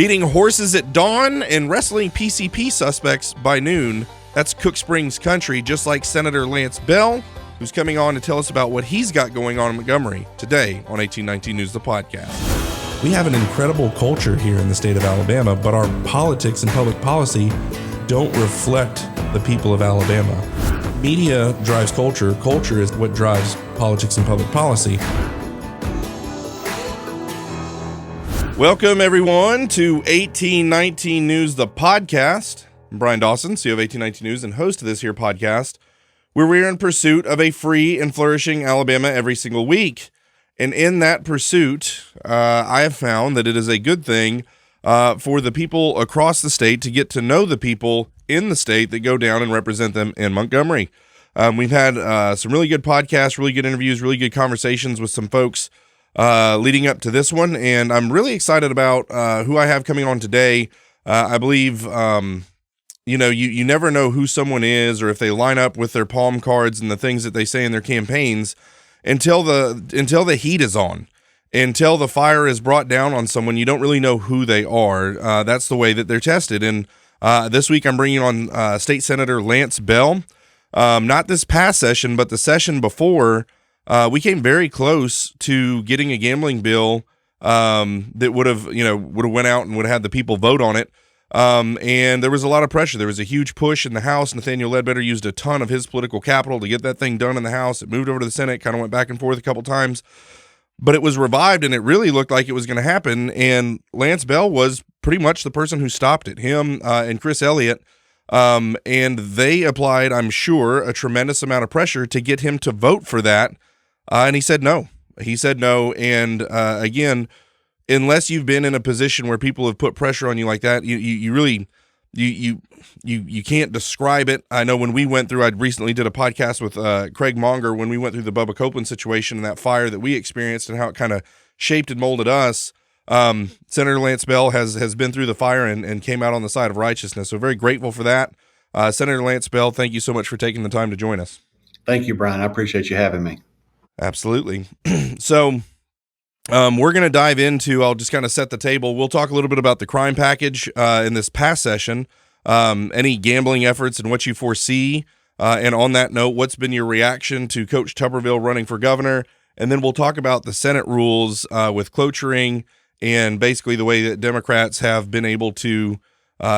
Feeding horses at dawn and wrestling PCP suspects by noon. That's Cook Springs country, just like Senator Lance Bell, who's coming on to tell us about what he's got going on in Montgomery today on 1819 News, the podcast. We have an incredible culture here in the state of Alabama, but our politics and public policy don't reflect the people of Alabama. Media drives culture. Culture is what drives politics and public policy. Welcome, everyone, to 1819 News, the podcast. I'm Bryan Dawson, CEO of 1819 News and host of this here podcast, where we're in pursuit of a free and flourishing Alabama every single week. And in that pursuit, I have found that it is a good thing for the people across the state to get to know the people in the state that go down and represent them in Montgomery. We've had some really good podcasts, really good interviews, really good conversations with some folks leading up to this one, and I'm really excited about who I have coming on today. I believe, you never know who someone is or if they line up with their palm cards and the things that they say in their campaigns until the heat is on, until the fire is brought down on someone. You don't really know who they are. That's the way that they're tested. And this week I'm bringing on State Senator Lance Bell. Not this past session, but the session before. We came very close to getting a gambling bill that would have went out and would have had the people vote on it. And there was a lot of pressure. There was a huge push in the House. Nathaniel Ledbetter used a ton of his political capital to get that thing done in the House. It moved over to the Senate, kind of went back and forth a couple times, but it was revived and it really looked like it was going to happen. And Lance Bell was pretty much the person who stopped it, him and Chris Elliott. And they applied, I'm sure, a tremendous amount of pressure to get him to vote for that. And he said no. And again, unless you've been in a position where people have put pressure on you like that, you really can't describe it. I know when we went through, I recently did a podcast with Craig Monger when we went through the Bubba Copeland situation and that fire that we experienced and how it kind of shaped and molded us. Senator Lance Bell has been through the fire and came out on the side of righteousness. So very grateful for that. Senator Lance Bell, thank you so much for taking the time to join us. Thank you, Bryan. I appreciate you having me. Absolutely. So we're going to dive into, I'll just kind of set the table. We'll talk a little bit about the crime package in this past session, any gambling efforts and what you foresee. And on that note, what's been your reaction to Coach Tuberville running for governor? And then we'll talk about the Senate rules with cloturing and basically the way that Democrats have been able to,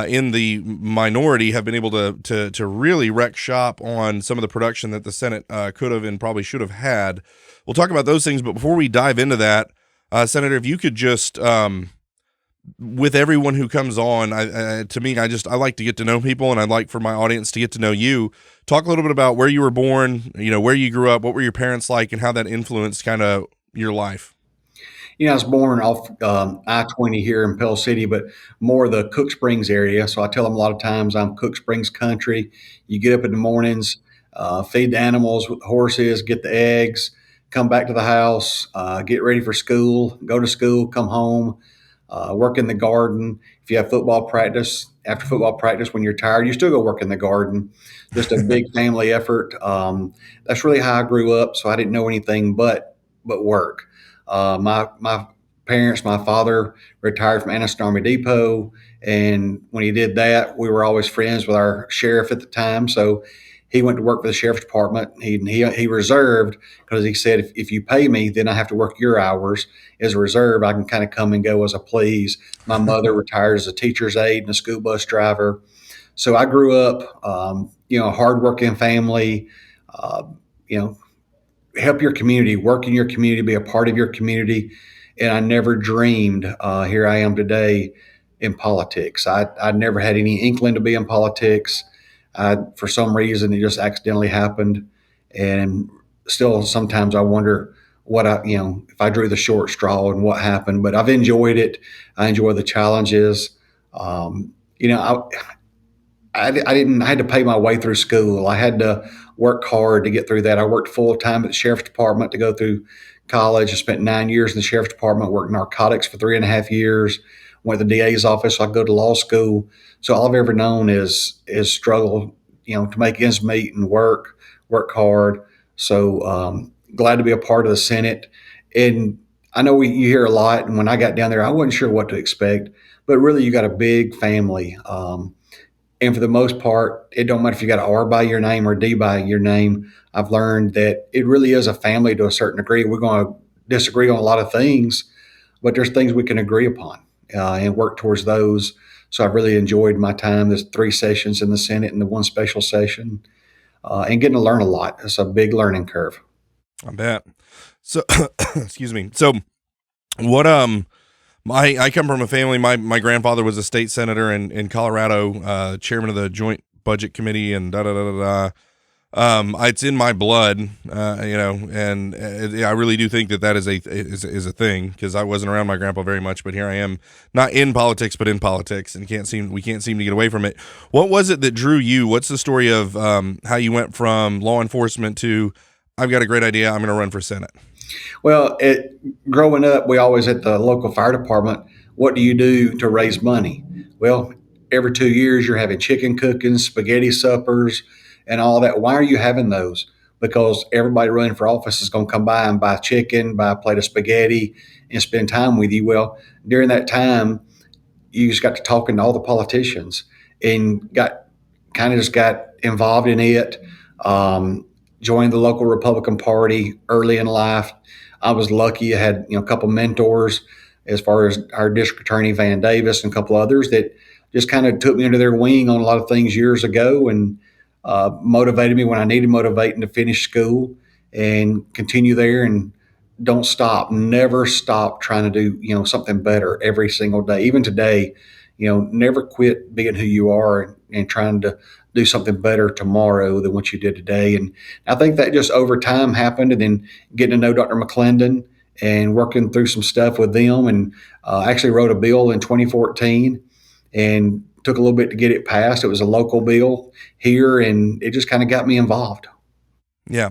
in the minority, have been able to really wreck shop on some of the production that the Senate could have and probably should have had. We'll talk about those things, but before we dive into that, Senator, if you could just, with everyone who comes on, I like to get to know people, and I'd like for my audience to get to know you. Talk a little bit about where you were born, where you grew up, what were your parents like, and how that influenced kind of your life. I was born off I-20 here in Pell City, but more the Cook Springs area. So I tell them a lot of times I'm Cook Springs country. You get up in the mornings, feed the animals with the horses, get the eggs, come back to the house, get ready for school, go to school, come home, work in the garden. If you have football practice, after football practice, when you're tired, you still go work in the garden. Just a big family effort. That's really how I grew up. So I didn't know anything but work. My parents, my father retired from Anniston Army Depot. And when he did that, we were always friends with our sheriff at the time. So he went to work for the sheriff's department. He reserved because he said, if you pay me, then I have to work your hours. As a reserve, I can kind of come and go as I please. My mother retired as a teacher's aide and a school bus driver. So I grew up, a hardworking family, help your community, work in your community, be a part of your community. And I never dreamed, here I am today in politics. I never had any inkling to be in politics. For some reason, it just accidentally happened. And still, sometimes I wonder if I drew the short straw and what happened, but I've enjoyed it. I enjoy the challenges. I had to pay my way through school. I had to work hard to get through that. I worked full time at the sheriff's department to go through college. I spent 9 years in the sheriff's department, worked narcotics for 3.5 years, went to the DA's office. So I go to law school. So all I've ever known is struggle, to make ends meet and work hard. So glad to be a part of the Senate. And I know you hear a lot. And when I got down there, I wasn't sure what to expect. but really you got a big family. And for the most part, it don't matter if you got an R by your name or D by your name. I've learned that it really is a family to a certain degree. We're going to disagree on a lot of things, but there's things we can agree upon and work towards those. So I've really enjoyed my time. There's 3 sessions in the Senate and the 1 special session, and getting to learn a lot. It's a big learning curve. I bet. So, excuse me. So, what I come from a family. My grandfather was a state senator in Colorado, chairman of the Joint Budget Committee, and it's in my blood, and I really do think that is a thing, because I wasn't around my grandpa very much, but here I am, not in politics, but in politics, and we can't seem to get away from it. What was it that drew you? What's the story of how you went from law enforcement to, I've got a great idea, I'm going to run for Senate? Well, growing up, we always at the local fire department, what do you do to raise money? Well, every 2 years you're having chicken cooking, spaghetti suppers, and all that. Why are you having those? Because everybody running for office is going to come by and buy chicken, buy a plate of spaghetti, and spend time with you. Well, during that time, you just got to talking to all the politicians and got involved in it. Joined the local Republican Party early in life. I was lucky. I had a couple mentors as far as our district attorney, Van Davis, and a couple others that just kind of took me under their wing on a lot of things years ago, and motivated me when I needed motivating to finish school and continue there, and don't stop, never stop trying to do something better every single day. Even today, never quit being who you are and trying to do something better tomorrow than what you did today. And I think that just over time happened, and then getting to know Dr. McClendon and working through some stuff with them, and actually wrote a bill in 2014 and took a little bit to get it passed. It was a local bill here, and it just kind of got me involved. Yeah.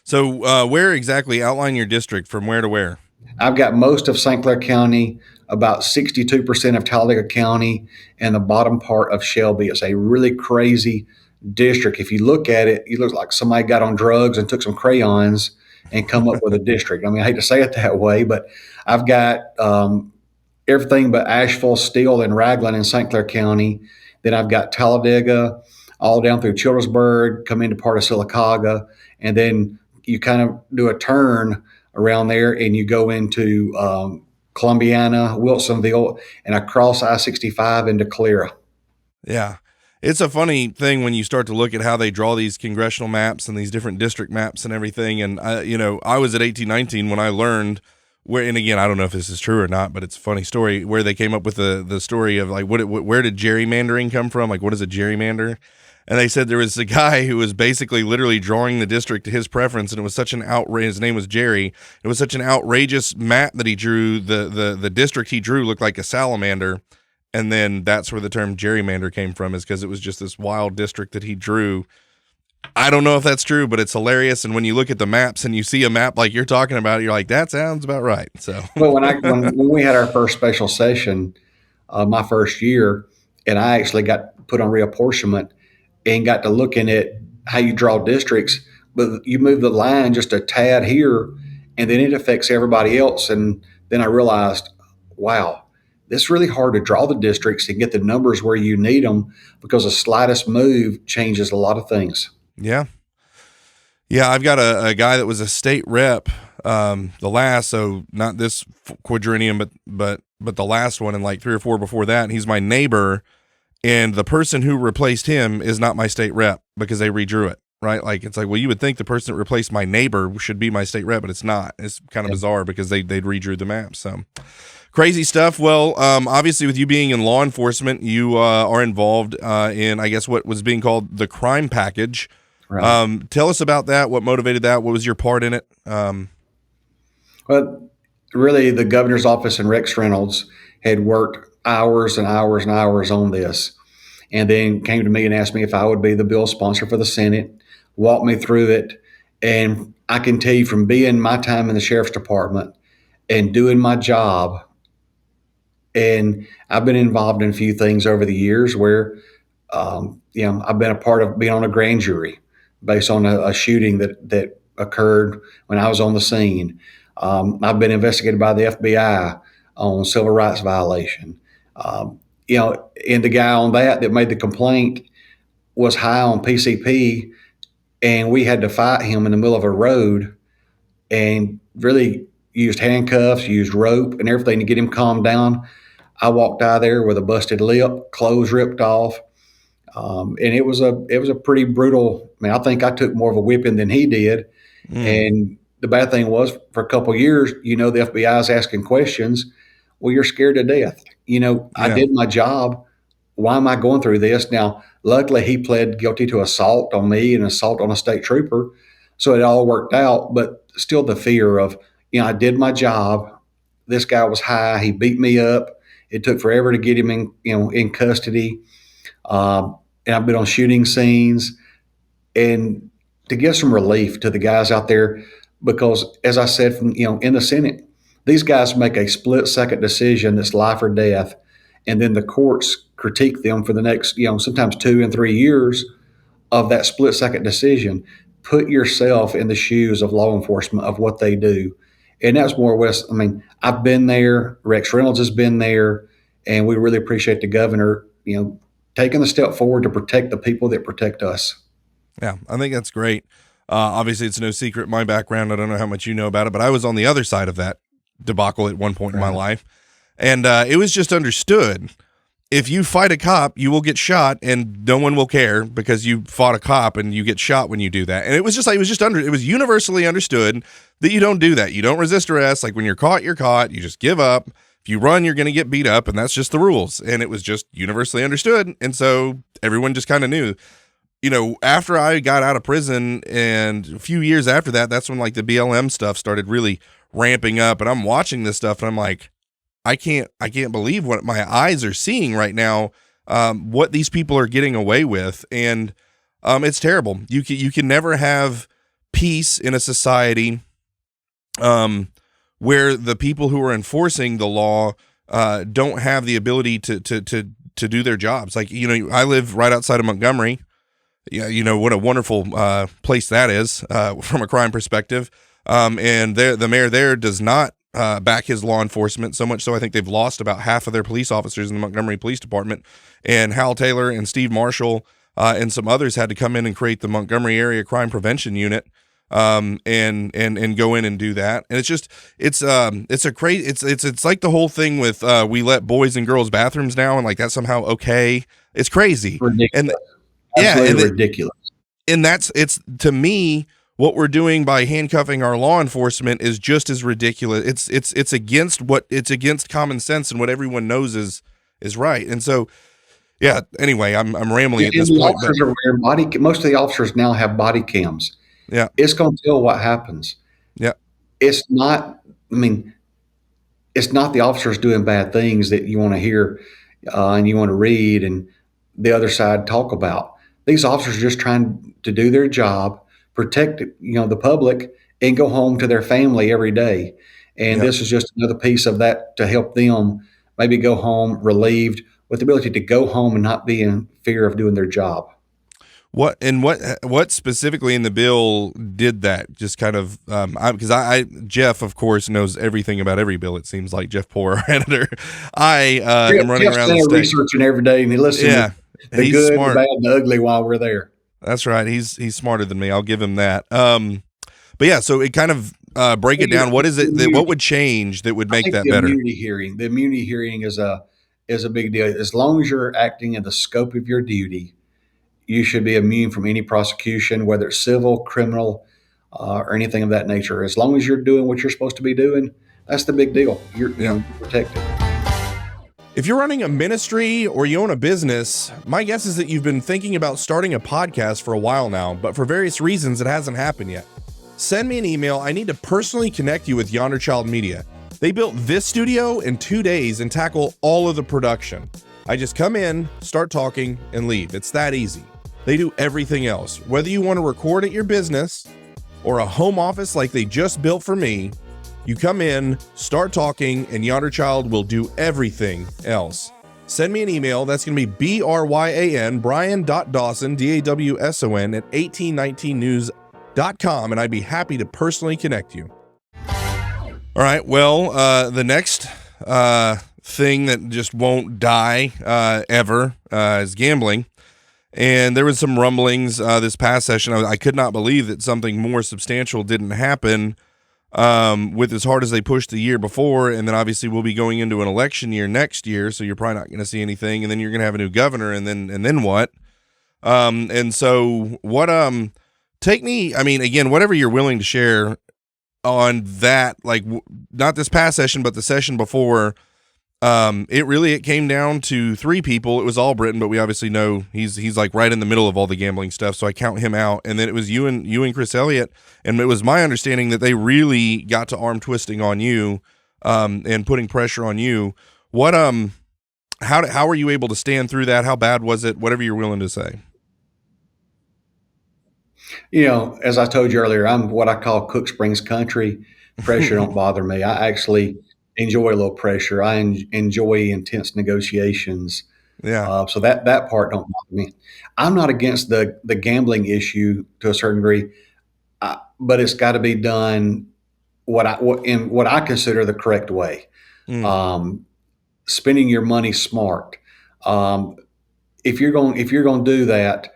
So where exactly, outline your district from where to where? I've got most of St. Clair County, about 62% of Talladega County, and the bottom part of Shelby. It's a really crazy district. If you look at it, it looks like somebody got on drugs and took some crayons and come up with a district. I mean, I hate to say it that way, but I've got everything but Asheville, Steele, and Raglan in St. Clair County. Then I've got Talladega, all down through Childersburg, come into part of Sylacauga, and then you kind of do a turn around there and you go into Columbiana, Wilsonville, and across I-65 into Clara. Yeah. It's a funny thing when you start to look at how they draw these congressional maps and these different district maps and everything. And I was at 1819 when I learned where, and again, I don't know if this is true or not, but it's a funny story where they came up with the story of like, where did gerrymandering come from? Like, what is a gerrymander? And they said there was a guy who was basically literally drawing the district to his preference, and it was such an his name was Jerry. It was such an outrageous map that he drew. The district he drew looked like a salamander, and then that's where the term gerrymander came from, is because it was just this wild district that he drew. I don't know if that's true, but it's hilarious. And when you look at the maps and you see a map like you're talking about, you're like, that sounds about right. So, well, when we had our first special session, my first year, and I actually got put on reapportionment and got to looking at how you draw districts, but you move the line just a tad here, and then it affects everybody else. And then I realized, wow, it's really hard to draw the districts and get the numbers where you need them, because the slightest move changes a lot of things. Yeah. Yeah, I've got a guy that was a state rep, so not this quadrennium, but the last one, and like 3 or 4 before that. And he's my neighbor, and the person who replaced him is not my state rep because they redrew it, right? Like, it's like, well, you would think the person that replaced my neighbor should be my state rep, but it's not. It's kind of bizarre because they redrew the map. So crazy stuff. Well, obviously with you being in law enforcement, you are involved in, I guess, what was being called the crime package. Right. Tell us about that. What motivated that? What was your part in it? Well, really, the governor's office and Rex Reynolds had worked hours and hours and hours on this, and then came to me and asked me if I would be the bill sponsor for the Senate, walk me through it. And I can tell you, from being my time in the sheriff's department and doing my job, and I've been involved in a few things over the years where, I've been a part of being on a grand jury based on a shooting that occurred when I was on the scene. I've been investigated by the FBI on civil rights violation. And the guy on that made the complaint was high on PCP, and we had to fight him in the middle of a road and really used handcuffs, used rope and everything to get him calmed down. I walked out of there with a busted lip, clothes ripped off. And it was a pretty brutal. I mean, I think I took more of a whipping than he did. And the bad thing was, for a couple of years, the FBI is asking questions. Well, you're scared to death. I did my job. Why am I going through this? Now, luckily, he pled guilty to assault on me and assault on a state trooper. So it all worked out. But still the fear of, I did my job. This guy was high. He beat me up. It took forever to get him in custody. And I've been on shooting scenes, and to give some relief to the guys out there, because as I said, in the Senate, these guys make a split-second decision that's life or death, and then the courts critique them for the next, sometimes 2 and 3 years of that split-second decision. Put yourself in the shoes of law enforcement, of what they do. And that's more or less, I mean, I've been there, Rex Reynolds has been there, and we really appreciate the governor, taking the step forward to protect the people that protect us. Yeah, I think that's great. Obviously, it's no secret my background. I don't know how much you know about it, but I was on the other side of that debacle at one point in my life. And it was just understood. If you fight a cop, you will get shot, and no one will care because you fought a cop and you get shot when you do that. And it was universally understood that you don't do that. You don't resist arrest. Like, when you're caught, you're caught. You just give up. If you run, you're going to get beat up, and that's just the rules. And it was just universally understood. And so everyone just kind of knew. After I got out of prison and a few years after that, that's when like the BLM stuff started really ramping up. And I'm watching this stuff and I'm like, I can't believe what my eyes are seeing right now, what these people are getting away with. And it's terrible. You can never have peace in a society where the people who are enforcing the law don't have the ability to do their jobs. Like, I live right outside of Montgomery. Yeah, what a wonderful place that is from a crime perspective. And the mayor there does not back his law enforcement, so much so I think they've lost about half of their police officers in the Montgomery Police Department. And Hal Taylor and Steve Marshall and some others had to come in and create the Montgomery Area Crime Prevention Unit. And go in and do that. And it's like the whole thing with we let boys and girls bathrooms now, and like that's somehow okay. It's crazy. Ridiculous. Ridiculous. And it's to me, what we're doing by handcuffing our law enforcement is just as ridiculous. It's against common sense and what everyone knows is right. And so, yeah. Anyway, I'm rambling at this point. Most of the officers now have body cams. Yeah, it's going to tell what happens. Yeah, it's not. I mean, it's not the officers doing bad things that you want to hear and you want to read and the other side talk about. These officers are just trying to do their job, protect the public, and go home to their family every day. And This is just another piece of that to help them maybe go home relieved, with the ability to go home and not be in fear of doing their job. What specifically in the bill did that? Just kind of because Jeff, of course, knows everything about every bill. It seems like Jeff Poor, our editor. I am running around the state researching every day, and he listens. Yeah. The good, smart. The bad, and the ugly while we're there. That's right. He's smarter than me. I'll give him that. But yeah, so it kind of break it down. What is it? What would change that would make that better? The immunity hearing is a big deal. As long as you're acting in the scope of your duty, you should be immune from any prosecution, whether it's civil, criminal, or anything of that nature. As long as you're doing what you're supposed to be doing, that's the big deal. You're protected. If you're running a ministry or you own a business, my guess is that you've been thinking about starting a podcast for a while now, but for various reasons, it hasn't happened yet. Send me an email. I need to personally connect you with Yonder Child Media. They built this studio in 2 days and tackle all of the production. I just come in, start talking, and leave. It's that easy. They do everything else. Whether you want to record at your business or a home office like they just built for me, you come in, start talking, and Yonder Child will do everything else. Send me an email. That's going to be Bryan, Bryan.Dawson, Dawson at 1819news.com, and I'd be happy to personally connect you. All right. Well, the next thing that just won't die ever is gambling. And there was some rumblings this past session. I could not believe that something more substantial didn't happen with as hard as they pushed the year before. And then obviously we'll be going into an election year next year, so you're probably not going to see anything. And then you're going to have a new governor, and then what? And so what? Take me. I mean, again, whatever you're willing to share on that. Like not this past session, but the session before. It came down to 3 people. It was all Britain, but we obviously know he's like right in the middle of all the gambling stuff, so I count him out. And then it was you and Chris Elliott, and it was my understanding that they really got to arm twisting on you, and putting pressure on you. What how were you able to stand through that? How bad was it? Whatever you're willing to say. As I told you earlier, I'm what I call Cook Springs country. Pressure don't bother me. I actually enjoy a little pressure. I enjoy intense negotiations. Yeah. So that part don't bother me. I'm not against the gambling issue to a certain degree, but it's got to be done in what I consider the correct way. Spending your money smart. If you're going to do that,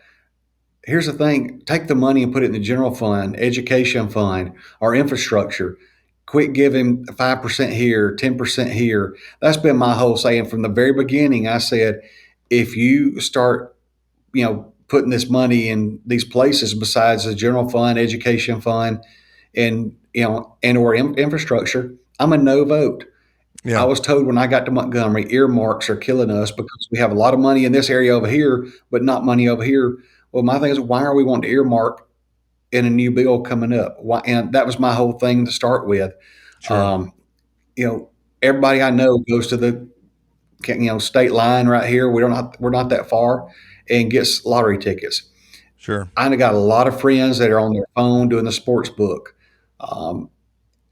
here's the thing: take the money and put it in the general fund, education fund, or infrastructure. Quit giving 5% here, 10% here. That's been my whole saying from the very beginning. I said, if you start, putting this money in these places besides the general fund, education fund, and or infrastructure, I'm a no vote. Yeah. I was told when I got to Montgomery, earmarks are killing us because we have a lot of money in this area over here, but not money over here. Well, my thing is, why are we wanting to earmark in a new bill coming up? Why? And that was my whole thing to start with. Sure. Everybody I know goes to the state line right here. We're not that far, and gets lottery tickets. Sure. I got a lot of friends that are on their phone doing the sports book.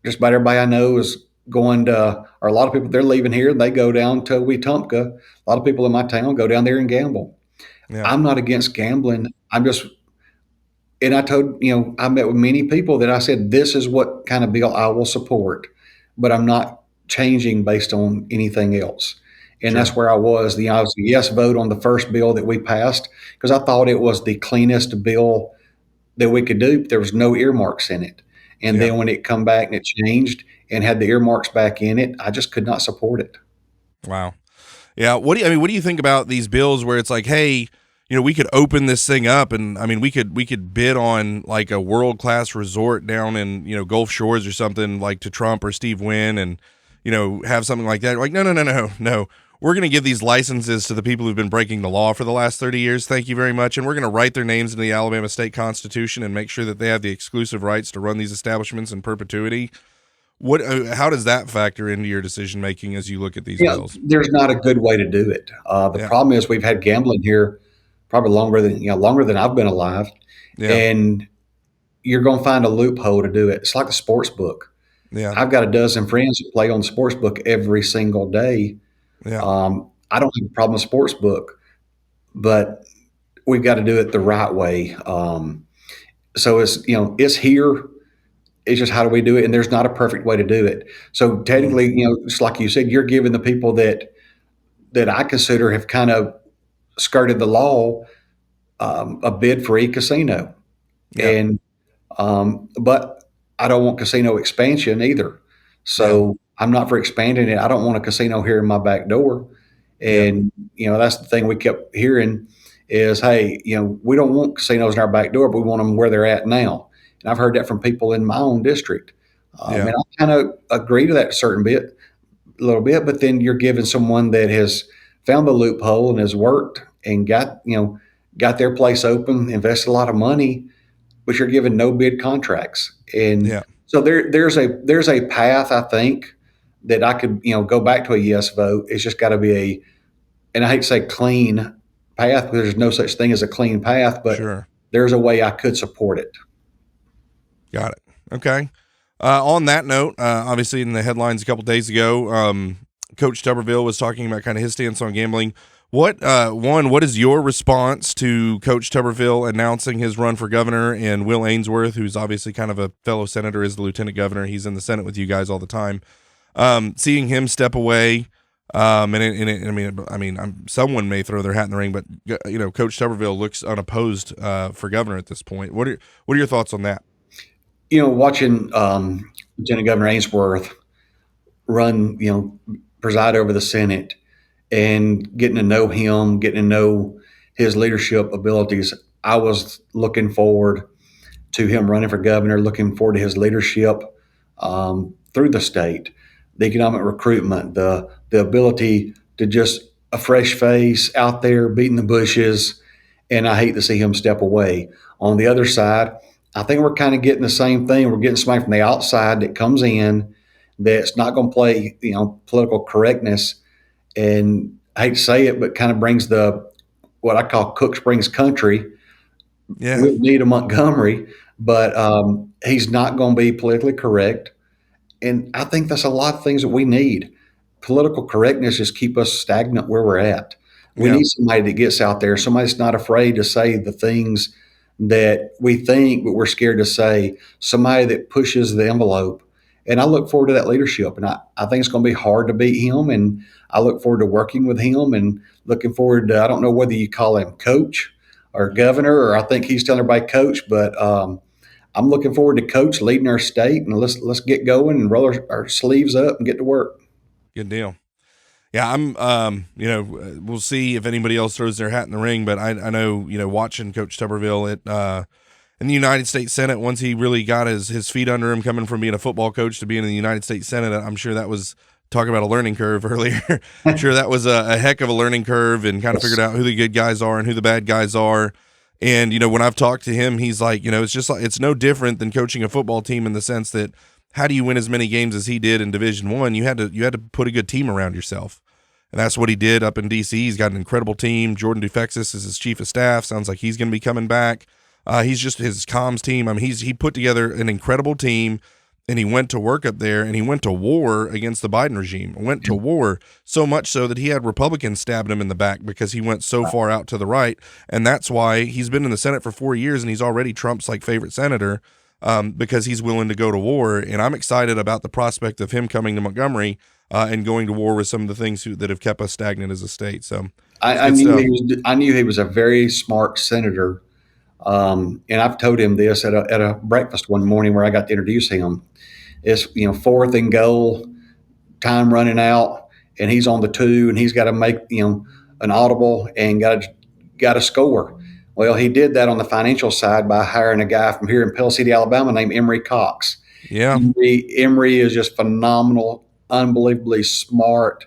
Just about everybody I know is going to, or a lot of people, they're leaving here. They go down to Wetumpka. A lot of people in my town go down there and gamble. Yeah. I'm not against gambling. And I told, I met with many people that I said, this is what kind of bill I will support, but I'm not changing based on anything else. And Sure. that's where I was. I was a yes vote on the first bill that we passed because I thought it was the cleanest bill that we could do. There was no earmarks in it. And then when it come back and it changed and had the earmarks back in it, I just could not support it. Wow. Yeah. What do you think about these bills where it's like, hey, we could open this thing up, and I mean, we could bid on like a world-class resort down in, Gulf Shores or something, like to Trump or Steve Wynn, and, have something like that. Like, no. We're going to give these licenses to the people who've been breaking the law for the last 30 years. Thank you very much. And we're going to write their names into the Alabama State Constitution and make sure that they have the exclusive rights to run these establishments in perpetuity. How does that factor into your decision making as you look at these bills? There's not a good way to do it. The problem is we've had gambling here probably longer than I've been alive, and you're going to find a loophole to do it. It's like the sports book. Yeah, I've got a dozen friends that play on the sports book every single day. Yeah, I don't have a problem with sports book, but we've got to do it the right way. So it's here. It's just how do we do it? And there's not a perfect way to do it. So technically, just like you said, you're giving the people that I consider have kind of skirted the law a bid-free casino. And but I don't want casino expansion either. So I'm not for expanding it. I don't want a casino here in my back door. And that's the thing we kept hearing is, hey, we don't want casinos in our back door, but we want them where they're at now. And I've heard that from people in my own district. And I kind of agree to that a little bit, but then you're giving someone that has found the loophole and has worked and got their place open, invested a lot of money, but you're giving no bid contracts. And so there's a path, I think, that I could, go back to a yes vote. It's just got to be and I hate to say clean path, because there's no such thing as a clean path, but there's a way I could support it. Got it. Okay. On that note, obviously in the headlines a couple days ago, Coach Tuberville was talking about kind of his stance on gambling. What is your response to Coach Tuberville announcing his run for governor, and Will Ainsworth, who's obviously kind of a fellow senator, is the lieutenant governor. He's in the Senate with you guys all the time. Seeing him step away, Someone may throw their hat in the ring, but Coach Tuberville looks unopposed for governor at this point. What are your thoughts on that? Watching Lieutenant Governor Ainsworth run, preside over the Senate and getting to know him, getting to know his leadership abilities, I was looking forward to him running for governor, looking forward to his leadership through the state, the economic recruitment, the ability to just a fresh face out there beating the bushes. And I hate to see him step away. On the other side, I think we're kind of getting the same thing. We're getting somebody from the outside that comes in that's not going to play, political correctness. And I hate to say it, but kind of brings what I call Cook Springs country. Yeah. We need a Montgomery, but he's not going to be politically correct. And I think that's a lot of things that we need. Political correctness just keep us stagnant where we're at. We need somebody that gets out there, somebody that's not afraid to say the things that we think, but we're scared to say, somebody that pushes the envelope. And I look forward to that leadership. And I think it's going to be hard to beat him. And I look forward to working with him and looking forward to, I don't know whether you call him coach or governor, or I think he's telling everybody coach, but I'm looking forward to Coach leading our state, and let's get going and roll our sleeves up and get to work. Good deal. Yeah, we'll see if anybody else throws their hat in the ring, but I know, watching Coach Tuberville in the United States Senate, once he really got his feet under him, coming from being a football coach to being in the United States Senate, I'm sure that was, talking about a learning curve earlier. I'm sure that was a heck of a learning curve, and kind of figured out who the good guys are and who the bad guys are. And, when I've talked to him, he's like, it's just like, it's no different than coaching a football team in the sense that, how do you win as many games as he did in Division I? You had to put a good team around yourself. And that's what he did up in DC. He's got an incredible team. Jordan Dufexis is his chief of staff. Sounds like he's going to be coming back. He's just his comms team. I mean, he put together an incredible team, and he went to work up there, and he went to war against the Biden regime. Went to war so much so that he had Republicans stabbing him in the back because he went so far out to the right. And that's why he's been in the Senate for 4 years, and he's already Trump's favorite senator, because he's willing to go to war. And I'm excited about the prospect of him coming to Montgomery and going to war with some of the things that have kept us stagnant as a state. So I knew he was a very smart senator. And I've told him this at a breakfast one morning where I got to introduce him. It's, fourth and goal, time running out, and he's on the 2, and he's got to make, an audible and got to score. Well, he did that on the financial side by hiring a guy from here in Pell City, Alabama, named Emory Cox. Yeah. Emory is just phenomenal, unbelievably smart,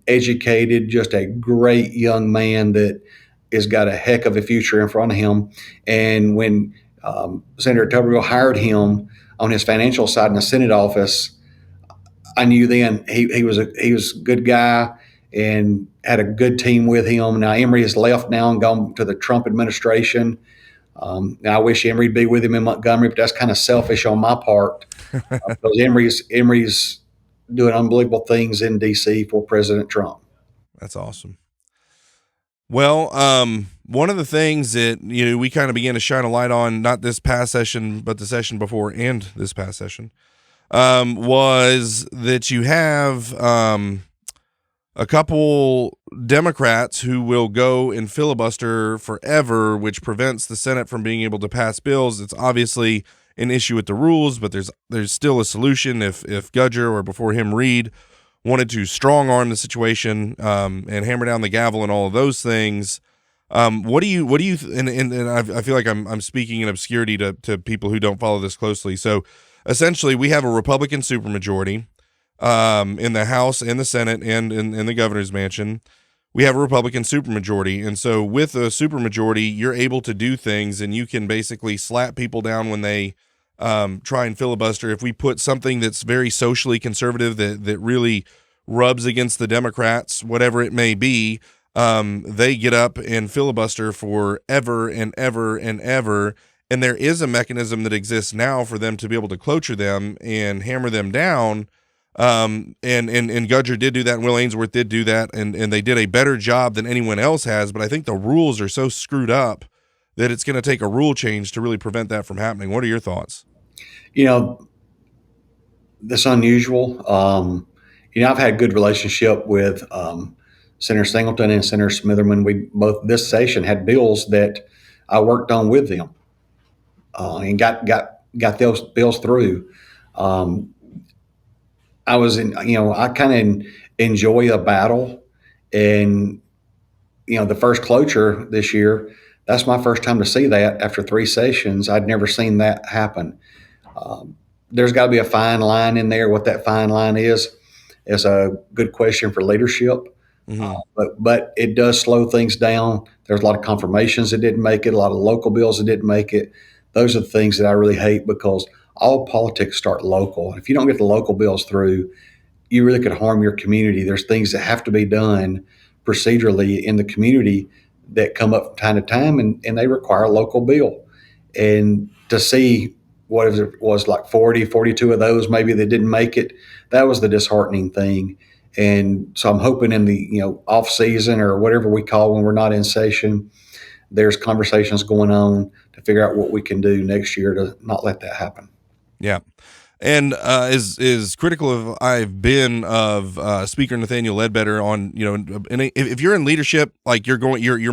educated, just a great young man that has got a heck of a future in front of him. And when Senator Tuberville hired him on his financial side in the Senate office, I knew then he was a good guy and had a good team with him. Now Emory has left now and gone to the Trump administration. Now I wish Emory'd be with him in Montgomery, but that's kind of selfish on my part because Emory's doing unbelievable things in D.C. for President Trump. That's awesome. Well, one of the things that, we kind of began to shine a light on, not this past session, but the session before and this past session, was that you have a couple Democrats who will go and filibuster forever, which prevents the Senate from being able to pass bills. It's obviously an issue with the rules, but there's still a solution if Gudger, or before him Reed, wanted to strong arm the situation and hammer down the gavel and all of those things. What do you and I feel like I'm speaking in obscurity to people who don't follow this closely. So essentially we have a Republican supermajority in the House and the Senate and in the governor's mansion. We have a Republican supermajority. And so with a supermajority, you're able to do things, and you can basically slap people down when they try and filibuster. If we put something that's very socially conservative that really rubs against the Democrats, whatever it may be, they get up and filibuster for ever and ever and ever. And there is a mechanism that exists now for them to be able to cloture them and hammer them down. And Gudger did do that, and Will Ainsworth did do that, and they did a better job than anyone else has. But I think the rules are so screwed up that it's going to take a rule change to really prevent that from happening. What are your thoughts? That's unusual. I've had good relationship with Senator Singleton and Senator Smitherman. We both this session had bills that I worked on with them and got those bills through. Um, I was in, I kind of enjoy a battle, and the first cloture this year. That's my first time to see that after 3 sessions. I'd never seen that happen. There's got to be a fine line in there. What that fine line is a good question for leadership. Mm-hmm. But it does slow things down. There's a lot of confirmations that didn't make it, a lot of local bills that didn't make it. Those are the things that I really hate, because all politics start local. If you don't get the local bills through, you really could harm your community. There's things that have to be done procedurally in the community that come up from time to time, and they require a local bill. And to see what it was like 40, 42 of those maybe that didn't make it, that was the disheartening thing. And so I'm hoping in the off season, or whatever we call when we're not in session, there's conversations going on to figure out what we can do next year to not let that happen. Yeah. And as critical of I've been of Speaker Nathaniel Ledbetter on, and if you're in leadership, like you're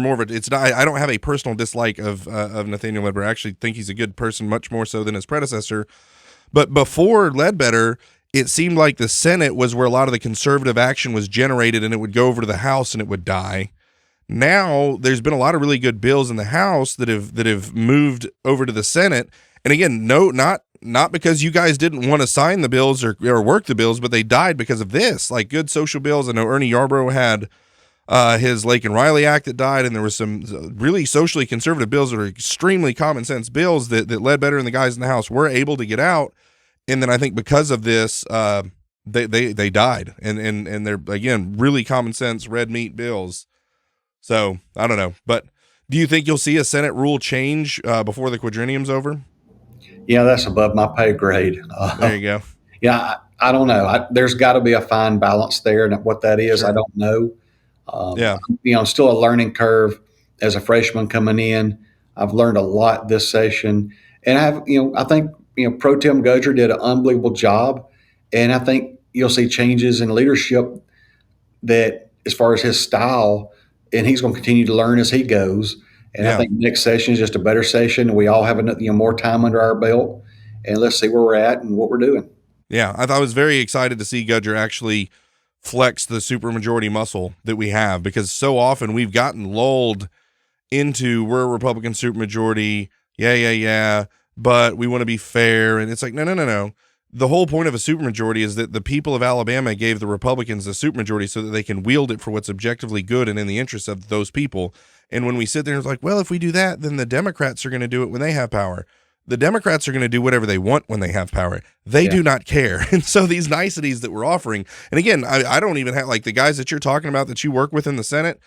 more of a, it's not, I don't have a personal dislike of Nathaniel Ledbetter. I actually think he's a good person, much more so than his predecessor. But before Ledbetter, it seemed like the Senate was where a lot of the conservative action was generated, and it would go over to the House and it would die. Now there's been a lot of really good bills in the House that have moved over to the Senate. And again, not because you guys didn't want to sign the bills or work the bills, but they died because of this, like good social bills. I know Ernie Yarborough had his Lake and Riley Act that died, and there was some really socially conservative bills that are extremely common sense bills that Ledbetter and the guys in the House were able to get out. And then I think because of this, they died, and they're, again, really common sense red meat bills. So I don't know, but do you think you'll see a Senate rule change before the quadrennium's over? Yeah, that's above my pay grade. There you go. Yeah, I don't know. There's got to be a fine balance there, and what that is, sure. I don't know. Still a learning curve as a freshman coming in. I've learned a lot this session, and I think Pro Tem Gudger did an unbelievable job, and I think you'll see changes in leadership that, as far as his style, and he's going to continue to learn as he goes. And I think next session is just a better session. We all have more time under our belt, and let's see where we're at and what we're doing. Yeah, I was very excited to see Gudger actually flex the supermajority muscle that we have, because so often we've gotten lulled into we're a Republican supermajority, but we want to be fair, and it's like no. The whole point of a supermajority is that the people of Alabama gave the Republicans a supermajority so that they can wield it for what's objectively good and in the interest of those people. And when we sit there and it's like, well, if we do that, then the Democrats are going to do it when they have power. The Democrats are going to do whatever they want when they have power. They do not care. And so these niceties that we're offering, and again, I don't even have, like, the guys that you're talking about that you work with in the Senate,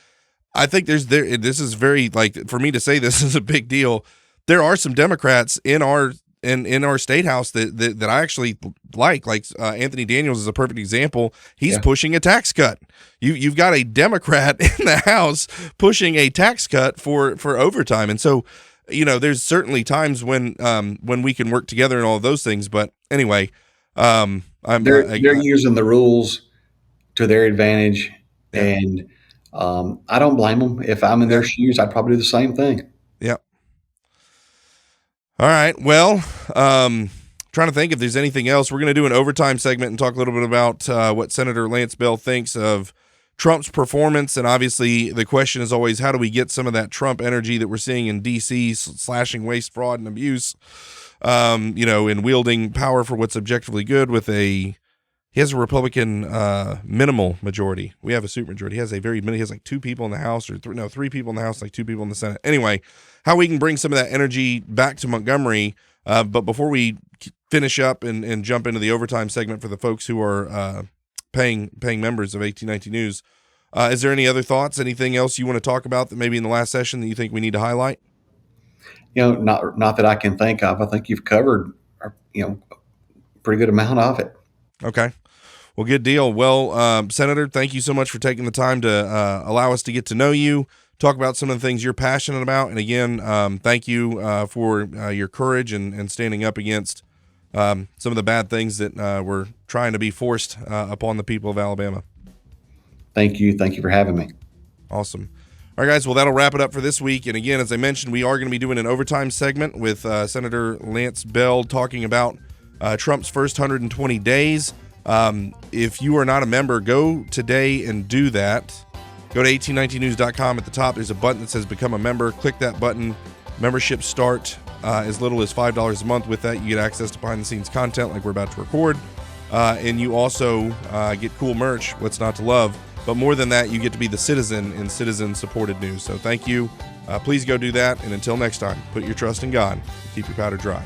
I think this is very, like, for me to say this is a big deal. There are some Democrats in our state house that I actually like Anthony Daniels is a perfect example. He's pushing a tax cut. You've got a Democrat in the House pushing a tax cut for overtime. And so, there's certainly times when we can work together and all of those things. But anyway, they're using the rules to their advantage. And I don't blame them. If I'm in their shoes, I'd probably do the same thing. Yeah. All right. Well, trying to think if there's anything else. We're going to do an overtime segment and talk a little bit about what Senator Lance Bell thinks of Trump's performance. And obviously the question is always, how do we get some of that Trump energy that we're seeing in D.C., slashing waste, fraud, and abuse, in wielding power for what's objectively good he has a Republican minimal majority. We have a supermajority. He has like 2 people in the House, or 3 people in the House, like 2 people in the Senate. Anyway, how we can bring some of that energy back to Montgomery. But before we finish up and jump into the overtime segment for the folks who are paying members of 1819 News, is there any other thoughts? Anything else you want to talk about that maybe in the last session that you think we need to highlight? Not that I can think of. I think you've covered, a pretty good amount of it. Okay. Well, good deal. Well, Senator, thank you so much for taking the time to allow us to get to know you, talk about some of the things you're passionate about. And again, thank you for your courage and standing up against some of the bad things that were trying to be forced upon the people of Alabama. Thank you. Thank you for having me. Awesome. All right, guys. Well, that'll wrap it up for this week. And again, as I mentioned, we are going to be doing an overtime segment with Senator Lance Bell talking about Trump's first 120 days. If you are not a member, go today and do that. Go to 1819news.com. At the top, there's a button that says Become a Member. Click that button. Memberships start as little as $5 a month. With that, you get access to behind-the-scenes content like we're about to record. And you also get cool merch, what's not to love. But more than that, you get to be the citizen in citizen-supported news. So thank you. Please go do that. And until next time, put your trust in God. Keep your powder dry.